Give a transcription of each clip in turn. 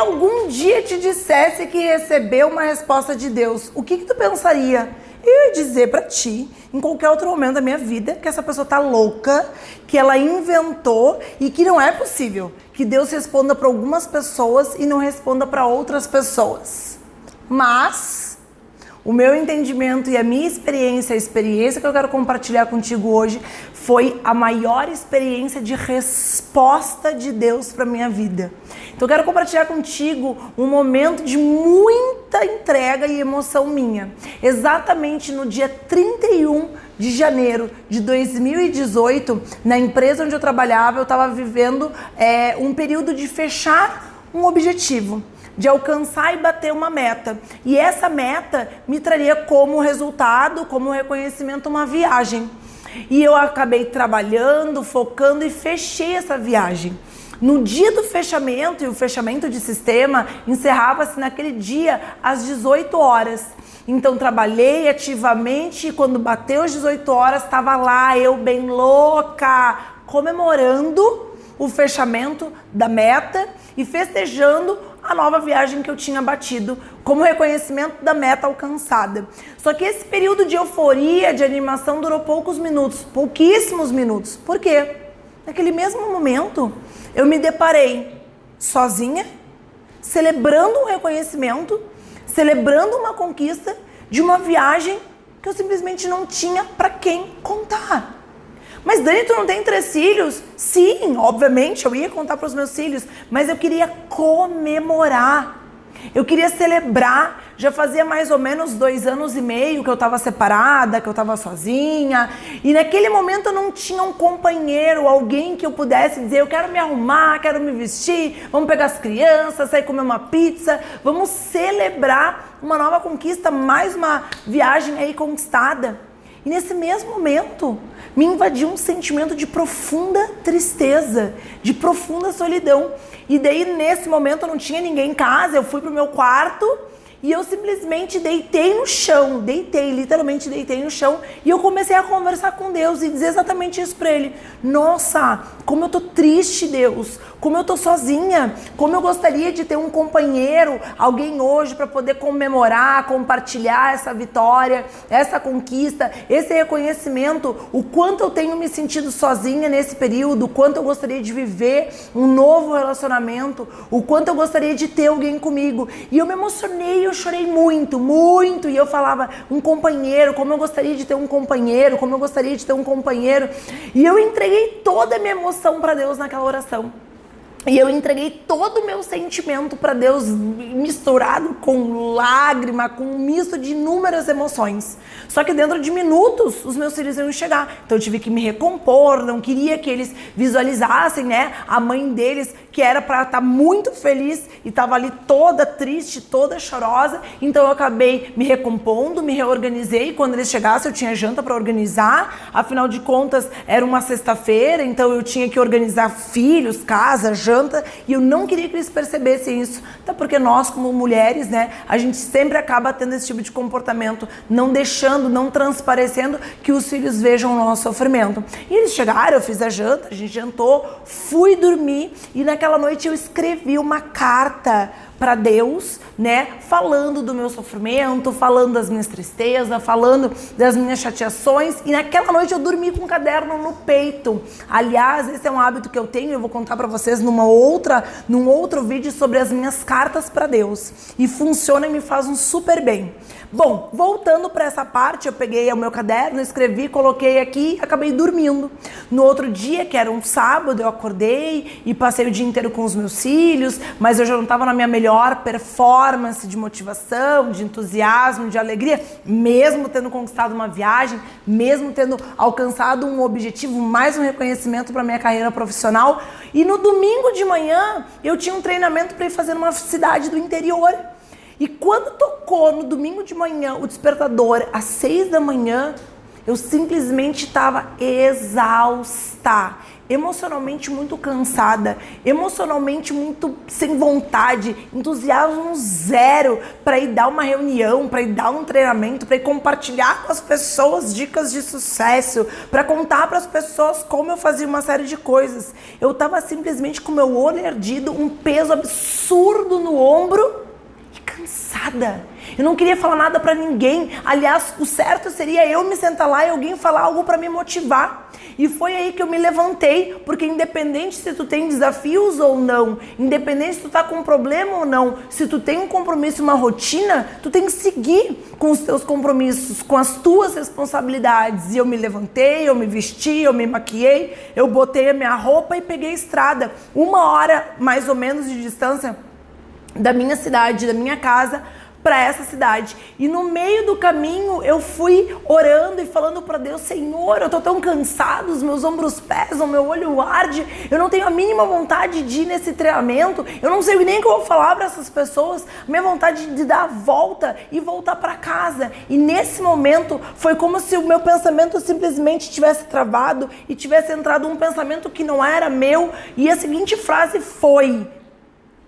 algum dia te dissesse que recebeu uma resposta de Deus, o que tu pensaria? Eu ia dizer pra ti, em qualquer outro momento da minha vida, que essa pessoa tá louca, que ela inventou e que não é possível que Deus responda para algumas pessoas e não responda para outras pessoas. Mas o meu entendimento e a minha experiência, a experiência que eu quero compartilhar contigo hoje, foi a maior experiência de resposta de Deus para minha vida. Então eu quero compartilhar contigo um momento de muita entrega e emoção minha. Exatamente no dia 31 de janeiro de 2018, na empresa onde eu trabalhava, eu estava vivendo um período de fechar um objetivo, de alcançar e bater uma meta. E essa meta me traria como resultado, como reconhecimento, uma viagem. E eu acabei trabalhando, focando e fechei essa viagem. No dia do fechamento, e o fechamento de sistema encerrava-se naquele dia às 18 horas. Então trabalhei ativamente e quando bateu às 18 horas, estava lá eu bem louca, comemorando o fechamento da meta e festejando a nova viagem que eu tinha batido como reconhecimento da meta alcançada. Só que esse período de euforia, de animação durou poucos minutos, pouquíssimos minutos. Por quê? Naquele mesmo momento, eu me deparei sozinha, celebrando um reconhecimento, celebrando uma conquista de uma viagem que eu simplesmente não tinha para quem contar. Mas Dani, tu não tem 3 filhos? Sim, obviamente, eu ia contar para os meus filhos, mas eu queria comemorar. Eu queria celebrar. Já fazia mais ou menos 2 anos e meio que eu estava separada, que eu estava sozinha. E naquele momento eu não tinha um companheiro, alguém que eu pudesse dizer, eu quero me arrumar, quero me vestir, vamos pegar as crianças, sair comer uma pizza, vamos celebrar uma nova conquista, mais uma viagem aí conquistada. E nesse mesmo momento, me invadiu um sentimento de profunda tristeza, de profunda solidão. E daí, nesse momento, eu não tinha ninguém em casa, eu fui pro meu quarto e eu simplesmente deitei no chão, literalmente deitei no chão e eu comecei a conversar com Deus e dizer exatamente isso pra Ele. Nossa, como eu tô triste, Deus, como eu tô sozinha, como eu gostaria de ter um companheiro, alguém hoje para poder comemorar, compartilhar essa vitória, essa conquista, esse reconhecimento, o quanto eu tenho me sentido sozinha nesse período, o quanto eu gostaria de viver um novo relacionamento, o quanto eu gostaria de ter alguém comigo. E eu me emocionei, eu chorei muito, muito, e eu falava, um companheiro, como eu gostaria de ter um companheiro, como eu gostaria de ter um companheiro. E eu entreguei toda a minha emoção para Deus naquela oração. E eu entreguei todo o meu sentimento para Deus, misturado com lágrima, com um misto de inúmeras emoções. Só que dentro de minutos, os meus filhos iam chegar. Então eu tive que me recompor, não queria que eles visualizassem, né, a mãe deles, que era para estar muito feliz e estava ali toda triste, toda chorosa. Então eu acabei me recompondo, me reorganizei. Quando eles chegassem, eu tinha janta para organizar. Afinal de contas, era uma sexta-feira, então eu tinha que organizar filhos, casa, janta. E eu não queria que eles percebessem isso, até porque nós como mulheres, né, a gente sempre acaba tendo esse tipo de comportamento, não deixando, não transparecendo que os filhos vejam o nosso sofrimento. E eles chegaram, eu fiz a janta, a gente jantou, fui dormir e naquela noite eu escrevi uma carta para Deus, né, falando do meu sofrimento, falando das minhas tristezas, falando das minhas chateações, e naquela noite eu dormi com um caderno no peito. Aliás, esse é um hábito que eu tenho, eu vou contar para vocês num outro vídeo sobre as minhas cartas para Deus, e funciona e me faz um super bem. Bom, voltando para essa parte, eu peguei o meu caderno, escrevi, coloquei aqui e acabei dormindo. No outro dia, que era um sábado, eu acordei e passei o dia inteiro com os meus filhos, mas eu já não estava na minha melhor performance de motivação, de entusiasmo, de alegria, mesmo tendo conquistado uma viagem, mesmo tendo alcançado um objetivo, mais um reconhecimento para minha carreira profissional. E no domingo de manhã, eu tinha um treinamento para ir fazer numa cidade do interior. E quando tocou no domingo de manhã o despertador às 6 da manhã, Eu simplesmente estava exausta, emocionalmente muito cansada, emocionalmente muito sem vontade, entusiasmo zero para ir dar uma reunião, para ir dar um treinamento, para ir compartilhar com as pessoas dicas de sucesso, para contar para as pessoas como eu fazia uma série de coisas. Eu estava simplesmente com meu olho erguido, um peso absurdo no ombro e cansada. Eu não queria falar nada pra ninguém. Aliás, o certo seria eu me sentar lá e alguém falar algo pra me motivar. E foi aí que eu me levantei, porque independente se tu tem desafios ou não, independente se tu tá com um problema ou não, se tu tem um compromisso, uma rotina, tu tem que seguir com os teus compromissos, com as tuas responsabilidades. E eu me levantei, eu me vesti, eu me maquiei, eu botei a minha roupa e peguei a estrada. 1 hora, mais ou menos, de distância da minha cidade, da minha casa, para essa cidade. E no meio do caminho eu fui orando e falando para Deus: Senhor, eu tô tão cansado, os meus ombros pesam, meu olho arde, eu não tenho a mínima vontade de ir nesse treinamento, eu não sei nem o que eu vou falar para essas pessoas, minha vontade de dar a volta e voltar para casa. E nesse momento foi como se o meu pensamento simplesmente tivesse travado e tivesse entrado um pensamento que não era meu, e a seguinte frase foi: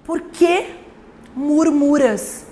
por que murmuras?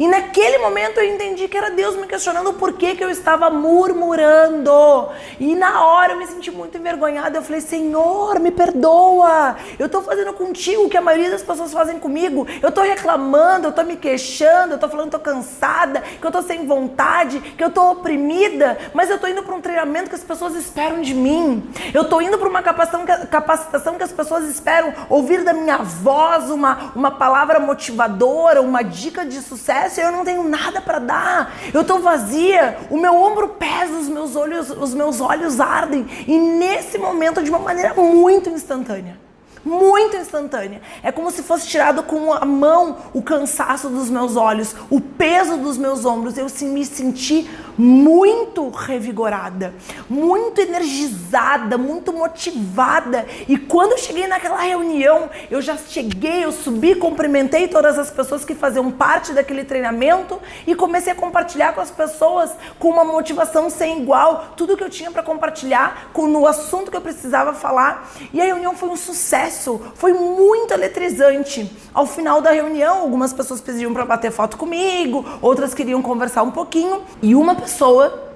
E naquele momento eu entendi que era Deus me questionando por que eu estava murmurando. E na hora eu me senti muito envergonhada. Eu falei: Senhor, me perdoa. Eu estou fazendo contigo o que a maioria das pessoas fazem comigo. Eu estou reclamando, eu estou me queixando, eu estou falando que estou cansada, que eu estou sem vontade, que eu estou oprimida. Mas eu estou indo para um treinamento que as pessoas esperam de mim. Eu estou indo para uma capacitação que as pessoas esperam ouvir da minha voz uma palavra motivadora, uma dica de sucesso. Eu não tenho nada para dar, eu tô vazia, o meu ombro pesa, os meus olhos ardem. E nesse momento, de uma maneira muito instantânea, é como se fosse tirado com a mão o cansaço dos meus olhos, o peso dos meus ombros. Eu me senti muito revigorada, muito energizada, muito motivada. E quando eu cheguei naquela reunião, eu subi, cumprimentei todas as pessoas que faziam parte daquele treinamento e comecei a compartilhar com as pessoas com uma motivação sem igual, tudo que eu tinha para compartilhar no assunto que eu precisava falar. E a reunião foi um sucesso. Foi muito eletrizante. Ao final da reunião, algumas pessoas pediam para bater foto comigo, outras queriam conversar um pouquinho, e uma pessoa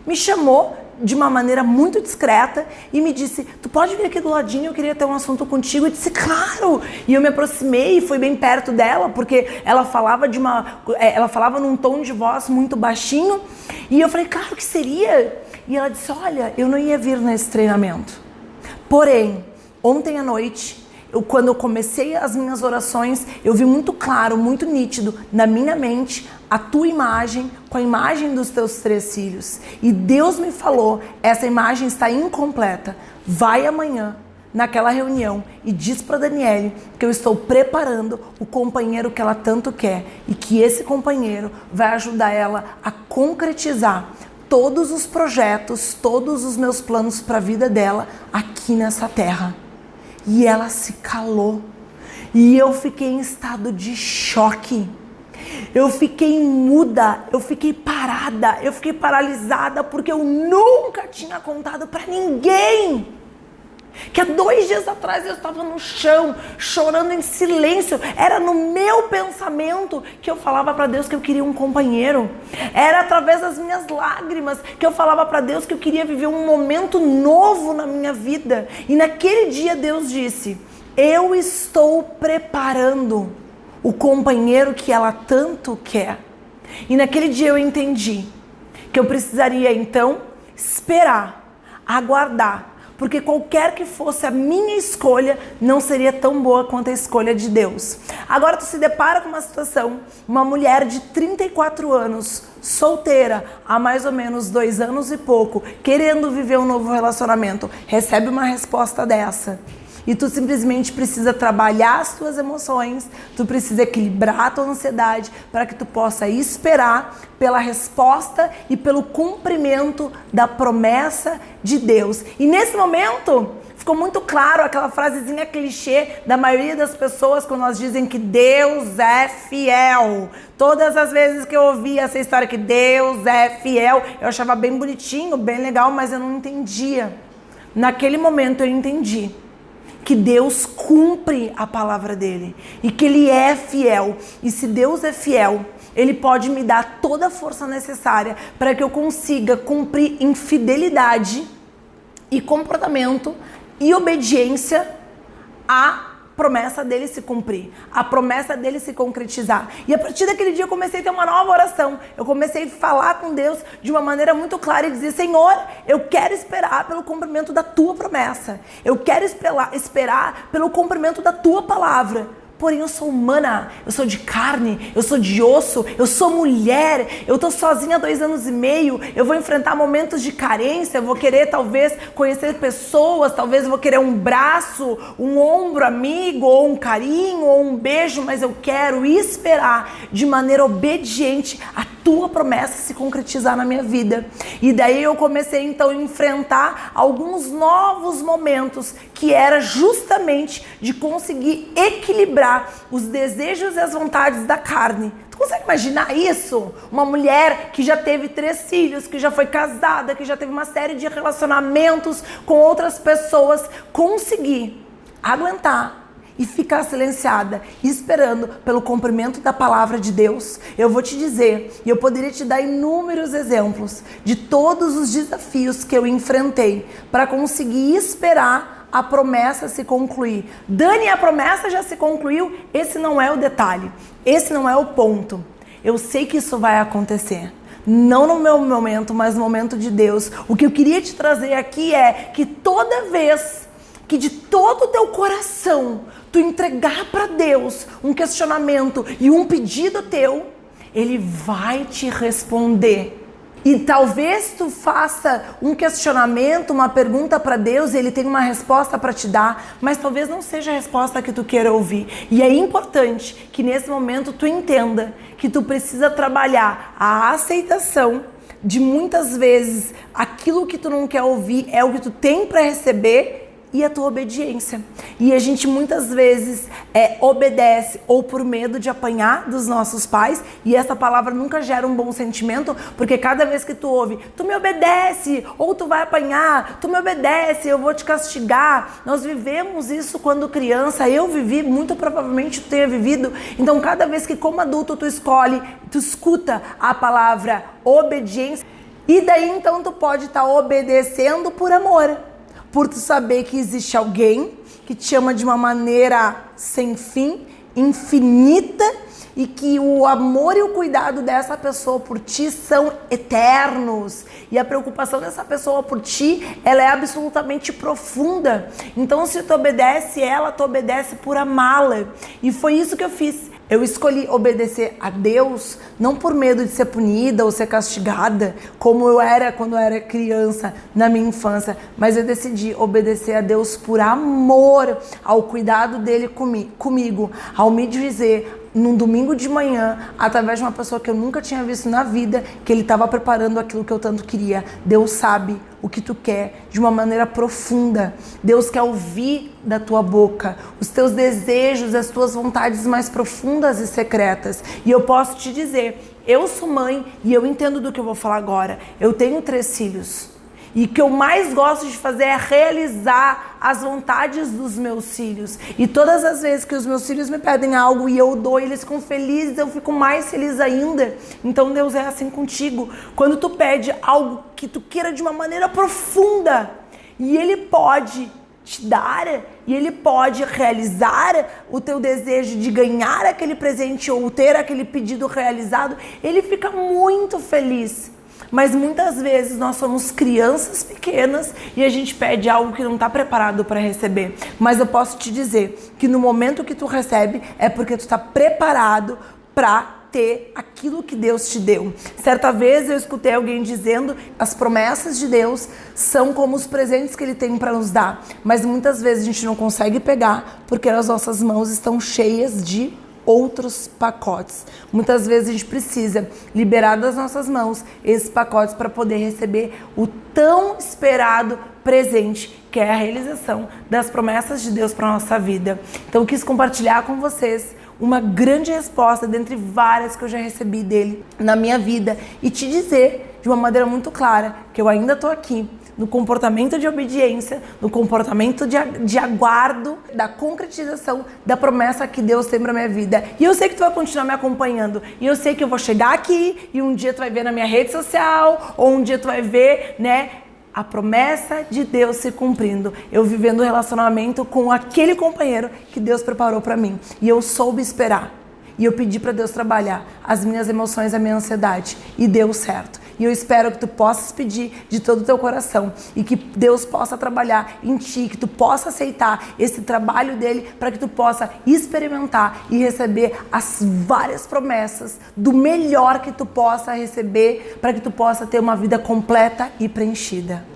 me chamou de uma maneira muito discreta e me disse: tu pode vir aqui do ladinho, eu queria ter um assunto contigo. Eu disse: claro! E eu me aproximei e fui bem perto dela, porque ela falava num tom de voz muito baixinho, e eu falei: claro que seria. E ela disse: olha, eu não ia vir nesse treinamento, porém, ontem à noite, quando eu comecei as minhas orações, eu vi muito claro, muito nítido na minha mente a tua imagem com a imagem dos teus 3 filhos. E Deus me falou: essa imagem está incompleta. Vai amanhã naquela reunião e diz para Daniele que eu estou preparando o companheiro que ela tanto quer e que esse companheiro vai ajudar ela a concretizar todos os projetos, todos os meus planos para a vida dela aqui nessa terra. E ela se calou. E eu fiquei em estado de choque. Eu fiquei muda, eu fiquei parada, eu fiquei paralisada, porque eu nunca tinha contado para ninguém que há 2 dias atrás eu estava no chão, chorando em silêncio. Era no meu pensamento que eu falava para Deus que eu queria um companheiro. Era através das minhas lágrimas que eu falava para Deus que eu queria viver um momento novo na minha vida. E naquele dia Deus disse: eu estou preparando o companheiro que ela tanto quer. E naquele dia eu entendi que eu precisaria então esperar, aguardar, porque qualquer que fosse a minha escolha não seria tão boa quanto a escolha de Deus. Agora tu se depara com uma situação, uma mulher de 34 anos, solteira, há mais ou menos 2 anos e pouco, querendo viver um novo relacionamento, recebe uma resposta dessa. E tu simplesmente precisa trabalhar as tuas emoções, tu precisa equilibrar a tua ansiedade para que tu possa esperar pela resposta e pelo cumprimento da promessa de Deus. E nesse momento Ficou muito claro aquela frasezinha clichê da maioria das pessoas quando elas dizem que Deus é fiel. Todas as vezes que eu ouvia essa história que Deus é fiel, eu achava bem bonitinho, bem legal, mas eu não entendia. Naquele momento eu entendi que Deus cumpre a palavra dele e que ele é fiel. E se Deus é fiel, ele pode me dar toda a força necessária para que eu consiga cumprir em fidelidade e comportamento e obediência a promessa dele se cumprir, a promessa dele se concretizar. E a partir daquele dia eu comecei a ter uma nova oração. Eu comecei a falar com Deus de uma maneira muito clara e dizer: Senhor, eu quero esperar pelo cumprimento da tua promessa. Eu quero esperar pelo cumprimento da tua palavra. Porém, eu sou humana, eu sou de carne, eu sou de osso, eu sou mulher, eu tô sozinha há 2 anos e meio, eu vou enfrentar momentos de carência, eu vou querer talvez conhecer pessoas, talvez eu vou querer um braço, um ombro amigo, ou um carinho, ou um beijo, mas eu quero esperar de maneira obediente a tua promessa se concretizar na minha vida. E daí eu comecei então a enfrentar alguns novos momentos que era justamente de conseguir equilibrar os desejos e as vontades da carne. Tu consegue imaginar isso? Uma mulher que já teve 3 filhos, que já foi casada, que já teve uma série de relacionamentos com outras pessoas, conseguir aguentar e ficar silenciada, esperando pelo cumprimento da palavra de Deus. Eu vou te dizer, e eu poderia te dar inúmeros exemplos de todos os desafios que eu enfrentei para conseguir esperar a promessa se concluir. Dani, a promessa já se concluiu? Esse não é o detalhe, esse não é o ponto. Eu sei que isso vai acontecer. Não no meu momento, mas no momento de Deus. O que eu queria te trazer aqui é que toda vez que de todo o teu coração tu entregar para Deus um questionamento e um pedido teu, Ele vai te responder. E talvez tu faça um questionamento, uma pergunta para Deus e Ele tem uma resposta para te dar, mas talvez não seja a resposta que tu queira ouvir. E é importante que nesse momento tu entenda que tu precisa trabalhar a aceitação de muitas vezes aquilo que tu não quer ouvir é o que tu tem para receber, e a tua obediência. E a gente muitas vezes obedece ou por medo de apanhar dos nossos pais, e essa palavra nunca gera um bom sentimento, porque cada vez que tu ouve, tu me obedece, ou tu vai apanhar, tu me obedece, eu vou te castigar. Nós vivemos isso quando criança, eu vivi, muito provavelmente tu tenha vivido. Então cada vez que como adulto tu escuta a palavra obediência, e daí então tu pode estar obedecendo por amor, por tu saber que existe alguém que te ama de uma maneira sem fim, infinita, e que o amor e o cuidado dessa pessoa por ti são eternos. E a preocupação dessa pessoa por ti, ela é absolutamente profunda. Então, se tu obedece ela, tu obedece por amá-la. E foi isso que eu fiz. Eu escolhi obedecer a Deus, não por medo de ser punida ou ser castigada, como eu era quando eu era criança, na minha infância, mas eu decidi obedecer a Deus por amor ao cuidado dele comigo, ao me dizer num domingo de manhã, através de uma pessoa que eu nunca tinha visto na vida, que ele estava preparando aquilo que eu tanto queria. Deus sabe o que tu quer de uma maneira profunda. Deus quer ouvir da tua boca os teus desejos, as tuas vontades mais profundas e secretas. E eu posso te dizer, eu sou mãe e eu entendo do que eu vou falar agora. Eu tenho 3 filhos. E o que eu mais gosto de fazer é realizar as vontades dos meus filhos. E todas as vezes que os meus filhos me pedem algo e eu dou, eles ficam felizes, eu fico mais feliz ainda. Então Deus é assim contigo. Quando tu pede algo que tu queira de uma maneira profunda, e Ele pode te dar, e Ele pode realizar o teu desejo de ganhar aquele presente ou ter aquele pedido realizado, Ele fica muito feliz. Mas muitas vezes nós somos crianças pequenas e a gente pede algo que não está preparado para receber. Mas eu posso te dizer que no momento que tu recebe é porque tu está preparado para ter aquilo que Deus te deu. Certa vez eu escutei alguém dizendo que as promessas de Deus são como os presentes que Ele tem para nos dar. Mas muitas vezes a gente não consegue pegar porque as nossas mãos estão cheias de outros pacotes. Muitas vezes a gente precisa liberar das nossas mãos esses pacotes para poder receber o tão esperado presente, que é a realização das promessas de Deus para a nossa vida. Então eu quis compartilhar com vocês uma grande resposta dentre várias que eu já recebi dele na minha vida e te dizer de uma maneira muito clara que eu ainda estou aqui no comportamento de obediência, no comportamento de aguardo da concretização da promessa que Deus tem pra minha vida. E eu sei que tu vai continuar me acompanhando. E eu sei que eu vou chegar aqui e um dia tu vai ver na minha rede social, ou um dia tu vai ver, né, a promessa de Deus se cumprindo. Eu vivendo um relacionamento com aquele companheiro que Deus preparou pra mim. E eu soube esperar. E eu pedi para Deus trabalhar as minhas emoções, a minha ansiedade. E deu certo. E eu espero que tu possas pedir de todo o teu coração. E que Deus possa trabalhar em ti. Que tu possa aceitar esse trabalho dele. Para que tu possa experimentar e receber as várias promessas. Do melhor que tu possa receber. Para que tu possa ter uma vida completa e preenchida.